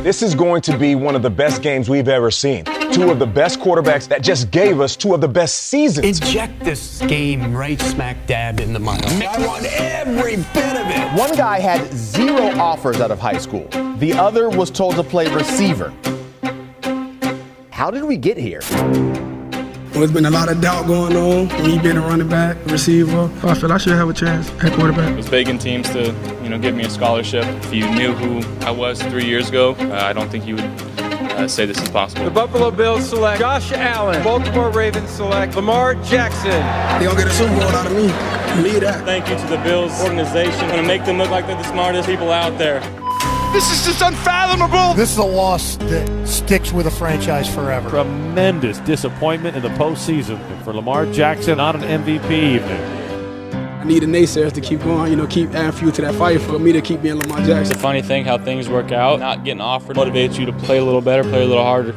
This is going to be one of the best games we've ever seen. Two of the best quarterbacks that just gave us two of the best seasons. Inject this game right smack dab in the mile. I want every bit of it. One guy had 0 offers out of high school. The other was told to play receiver. How did we get here? There's been a lot of doubt going on. Me being a running back, receiver, I feel I should have a chance at quarterback. I was begging teams to, give me a scholarship. If you knew who I was 3 years ago, I don't think you would say this is possible. The Buffalo Bills select Josh Allen. Baltimore Ravens select Lamar Jackson. They gonna get a Super Bowl out of me. Believe that. Thank you to the Bills organization. I'm gonna make them look like they're the smartest people out there. This is just unfathomable. This is a loss that sticks with a franchise forever. Tremendous disappointment in the postseason for Lamar Jackson, not an MVP evening. I need the naysayers to keep going, keep adding fuel to that fire for me to keep being Lamar Jackson. It's a funny thing how things work out. Not getting offered motivates you to play a little better, play a little harder.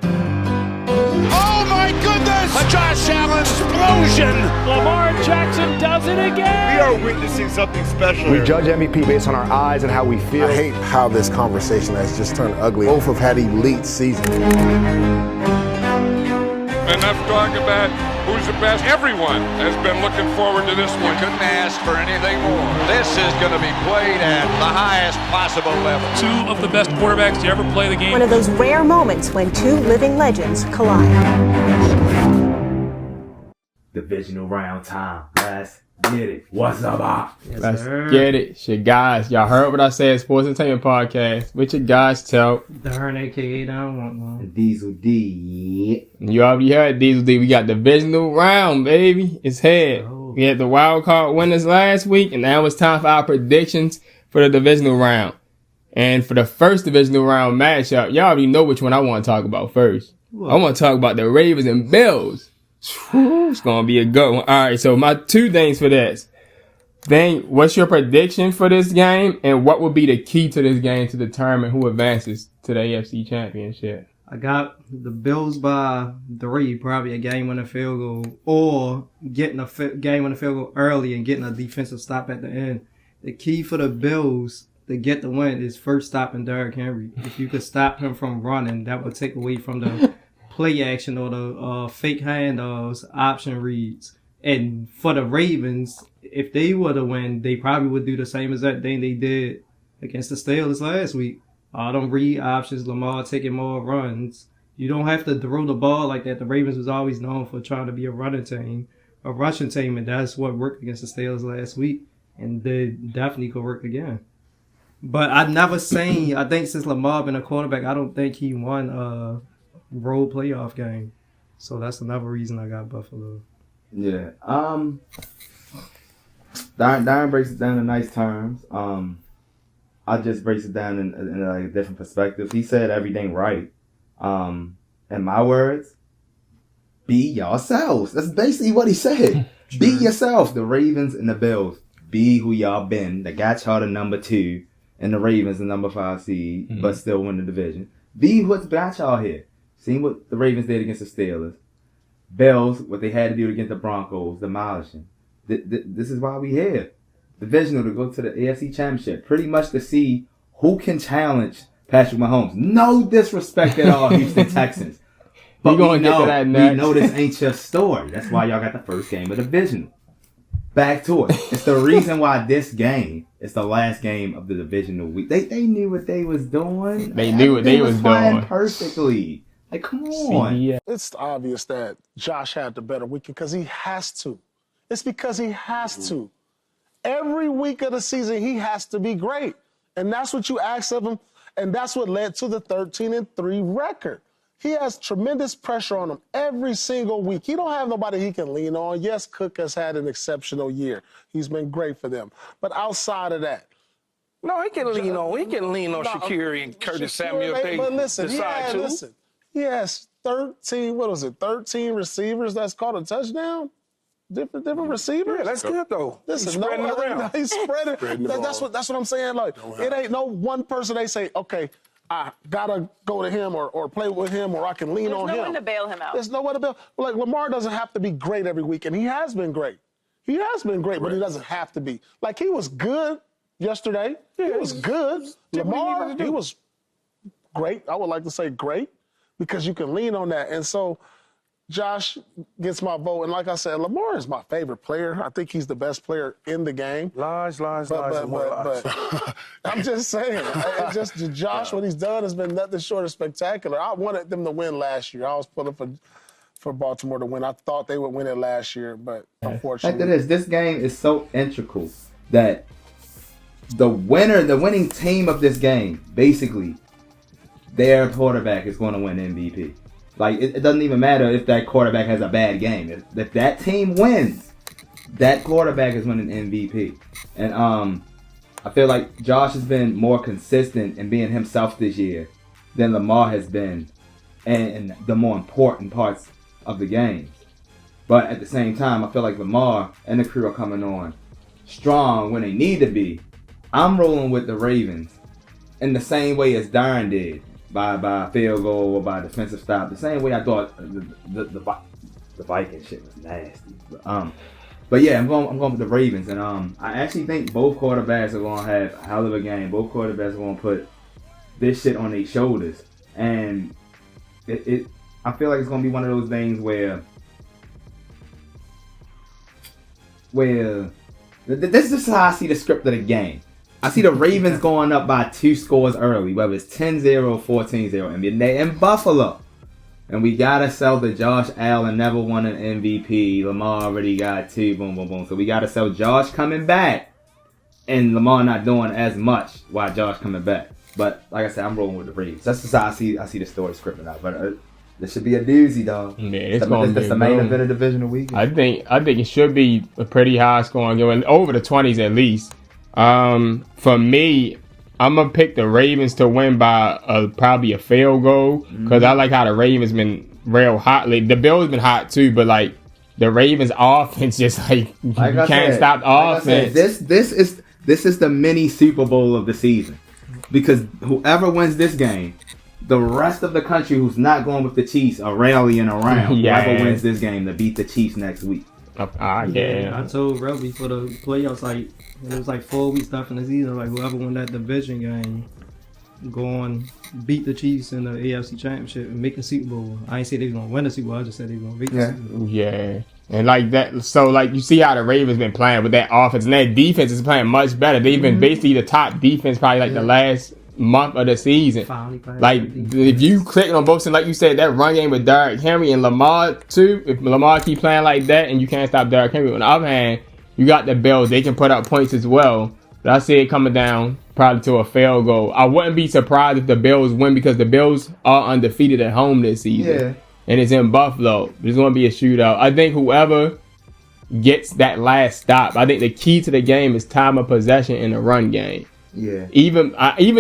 Oh my goodness! A Josh Allen explosion! Lamar Jackson does it again! We are witnessing something special. We judge MVP based on our eyes and how we feel. I hate how this conversation has just turned ugly. Both have had elite seasons. Enough talk about who's the best. Everyone has been looking forward to this one. You couldn't ask for anything more. This is going to be played at the highest possible level. Two of the best quarterbacks to ever play the game. One of those rare moments when two living legends collide. Divisional round time. Let's get it. What's up? Yes, let's get it. Shit, guys. Y'all heard what I said. Sports Entertainment Podcast. With your guys, tell. Darn, a.k.a. Don't want one. Diesel D. You already heard Diesel D. We got divisional round, baby. It's head. Oh. We had the wild card winners last week, and now it's time for our predictions for the divisional round. And for the first divisional round matchup, y'all already know which one I want to talk about first. What? I want to talk about the Ravens and Bills. It's going to be a good one. All right, so my 2 things for this. What's your prediction for this game, and what will be the key to this game to determine who advances to the AFC Championship? I got the Bills by 3, probably a game-winning field goal, or getting a game-winning field goal early and getting a defensive stop at the end. The key for the Bills to get the win is first stopping Derrick Henry. If you could stop him from running, that would take away from the play action or the fake handoffs, option reads. And for the Ravens, if they were to win, they probably would do the same exact thing they did against the Steelers last week. All them read options, Lamar taking more runs. You don't have to throw the ball like that. The Ravens was always known for trying to be a running team, a rushing team, and that's what worked against the Steelers last week. And they definitely could work again. But I think since Lamar been a quarterback, I don't think he won a road playoff game. So that's another reason I got Buffalo. Yeah. Darren breaks it down in nice terms. I just breaks it down in like a different perspective. He said everything right. In my words, be yourselves. That's basically what he said. Be yourself. The Ravens and the Bills. Be who y'all been. They got y'all the number 2 and the Ravens the number 5 seed, but still win the division. Be what's got y'all here. Seen what the Ravens did against the Steelers. Bills, what they had to do against the Broncos, demolishing. This is why we here. Divisional to go to the AFC Championship. Pretty much to see who can challenge Patrick Mahomes. No disrespect at all, Houston Texans. But we know this ain't your story. That's why y'all got the first game of the divisional. Back to it. It's the reason why this game is the last game of the divisional week. They knew what they was doing. They knew what they was doing perfectly. Like, come on. It's obvious that Josh had the better weekend because he has to. It's because he has to. Every week of the season, he has to be great. And that's what you ask of him. And that's what led to the 13-3 record. He has tremendous pressure on him every single week. He don't have nobody he can lean on. Yes, Cook has had an exceptional year. He's been great for them. But outside of that, no, he can lean on. He can lean on Shaqiri and Curtis Samuel. But listen, he has 13 receivers that's caught a touchdown. Different receivers. Yeah, that's good though. Listen, he's spreading around. He's spreading. That's what I'm saying. Like, it ain't no one person they say, okay, I gotta go to him or play with him or I can lean on him. There's no one to bail him out. There's no one to bail. Like, Lamar doesn't have to be great every week, and he has been great. He has been great, but he doesn't have to be. Like, he was good yesterday. Yeah, he was good. Lamar, he was great. I would like to say great because you can lean on that. And so Josh gets my vote. And like I said, Lamar is my favorite player. I think he's the best player in the game. Lies. But I'm just saying, it's just Josh, what he's done has been nothing short of spectacular. I wanted them to win last year. I was pulling for Baltimore to win. I thought they would win it last year, but unfortunately. This game is so integral that the winning team of this game, basically, their quarterback is going to win MVP. Like, it doesn't even matter if that quarterback has a bad game. If that team wins, that quarterback is winning MVP. And I feel like Josh has been more consistent in being himself this year than Lamar has been in the more important parts of the game. But at the same time, I feel like Lamar and the crew are coming on strong when they need to be. I'm rolling with the Ravens in the same way as Darren did. By a field goal or by a defensive stop. The same way I thought the Viking shit was nasty. But yeah, I'm going with the Ravens. And I actually think both quarterbacks are going to have a hell of a game. Both quarterbacks are going to put this shit on their shoulders. And I feel like it's going to be one of those things where this is how I see the script of the game. I see the Ravens going up by 2 scores early, whether it's 10-0, 14-0, and they're in Buffalo. And we got to sell the Josh Allen never won an MVP. Lamar already got 2, boom, boom, boom. So we got to sell Josh coming back and Lamar not doing as much while Josh coming back. But like I said, I'm rolling with the Ravens. That's just how I see the story scripting out. But this should be a doozy, dog. Yeah, it's going to be the main event of Divisional weekend. I think it should be a pretty high scoring game, over the 20s at least. For me, I'm gonna pick the Ravens to win by probably a field goal because I like how the Ravens been real hot. Like, the Bills been hot too, but like the Ravens offense just you can't stop the offense. This is the mini Super Bowl of the season because whoever wins this game, the rest of the country who's not going with the Chiefs are rallying around. Whoever wins this game to beat the Chiefs next week. I told Robbie for the playoffs, like it was like 4 weeks left in the season. Like whoever won that division game, go on beat the Chiefs in the AFC Championship and make the Super Bowl. I ain't say they was gonna win the Super Bowl. I just said they was gonna beat the Super Bowl. Yeah, and like that. So like you see how the Ravens been playing with that offense, and that defense is playing much better. They've been basically the top defense probably like the last month of the season. Like if you click on both sides, like you said, that run game with Derrick Henry and Lamar too. If Lamar keep playing like that, and you can't stop Derrick Henry. On the other hand, you got the Bills; they can put up points as well. But I see it coming down probably to a field goal. I wouldn't be surprised if the Bills win because the Bills are undefeated at home this season, and it's in Buffalo. There's going to be a shootout. I think whoever gets that last stop, I think the key to the game is time of possession in the run game. Yeah. Even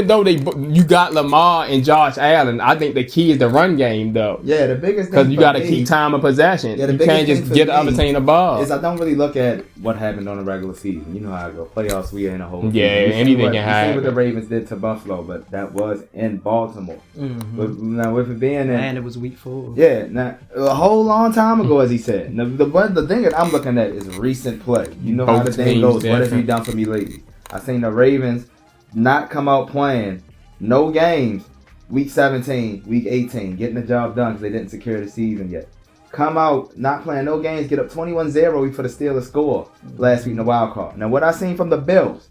though you got Lamar and Josh Allen, I think the key is the run game though. Yeah, the biggest thing because you got to keep time of possession. Yeah, you can't just get the other team the ball. Is I don't really look at what happened on the regular season. You know how I go. Playoffs, we in a whole. Yeah, anything can happen. You see what the Ravens did to Buffalo, but that was in Baltimore. But now with it being and it was week 4. Yeah, now a whole long time ago, as he said. The thing that I'm looking at is recent play. You know how the thing goes. What have you done for me lately? I seen the Ravens not come out playing no games week 17, week 18, getting the job done because they didn't secure the season yet. Come out not playing no games, get up 21-0 for the Steelers score last week in the wild card. Now what I seen from the Bills,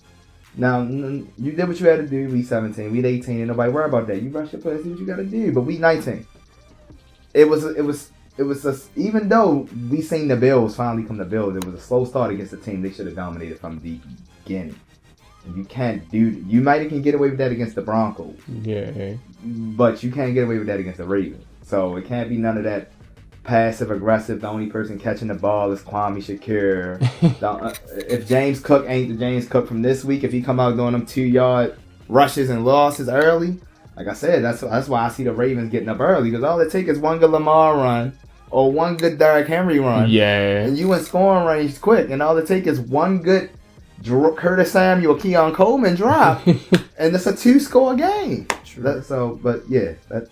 now you did what you had to do week 17, week 18, and nobody worry about that. You rush your play, see what you got to do. But week 19, it was even though we seen the Bills finally come to Bills, it was a slow start against a team they should have dominated from the beginning. You can't you might can get away with that against the Broncos. Yeah. But you can't get away with that against the Ravens. So it can't be none of that passive aggressive. The only person catching the ball is Kwame Shakur. If James Cook ain't the James Cook from this week, if he come out doing them 2-yard rushes and losses early, like I said, that's why I see the Ravens getting up early because all it takes is one good Lamar run or one good Derrick Henry run. Yeah. And you in scoring range quick, and all it takes is one good Curtis Samuel, Keon Coleman drop, and it's a 2-score game.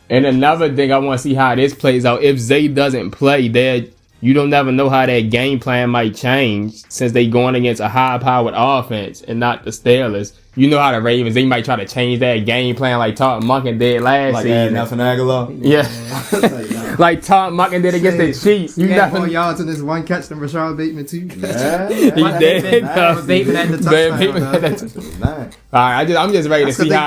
And another thing, I want to see how this plays out. If Zay doesn't play, you don't never know how that game plan might change since they going against a high-powered offense and not the Steelers. You know how the Ravens, they might try to change that game plan like Todd Monken did last season. Like Nelson Aguilar? Yeah. Like Todd Monken did against the Chiefs. You got more yards in this one catch than Rashad Bateman, too. Yeah. He did. Bateman at the touchdown. All right, I'm just ready to see how.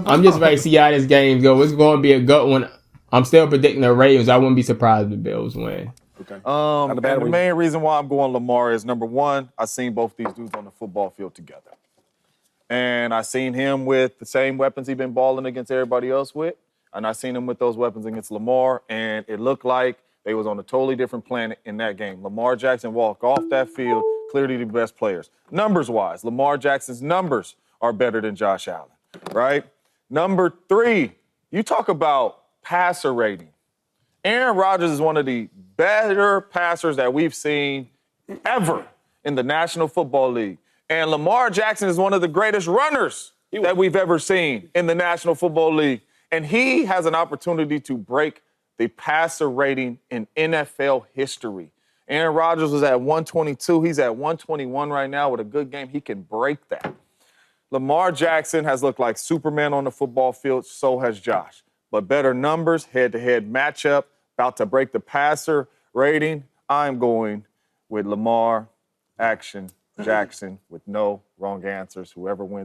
I'm just ready to see how this game goes. It's going to be a good one. I'm still predicting the Ravens. I wouldn't be surprised if the Bills win. Okay. And the main reason why I'm going Lamar is, number one, I've seen both these dudes on the football field together. And I seen him with the same weapons he's been balling against everybody else with. And I seen him with those weapons against Lamar. And it looked like they was on a totally different planet in that game. Lamar Jackson walked off that field, clearly the best players. Numbers-wise, Lamar Jackson's numbers are better than Josh Allen, right? Number 3, you talk about passer rating. Aaron Rodgers is one of the better passers that we've seen ever in the National Football League. And Lamar Jackson is one of the greatest runners that we've ever seen in the National Football League. And he has an opportunity to break the passer rating in NFL history. Aaron Rodgers was at 122. He's at 121 right now with a good game. He can break that. Lamar Jackson has looked like Superman on the football field. So has Josh. But better numbers, head-to-head matchup, about to break the passer rating. I'm going with Lamar Jackson with no wrong answers. Whoever wins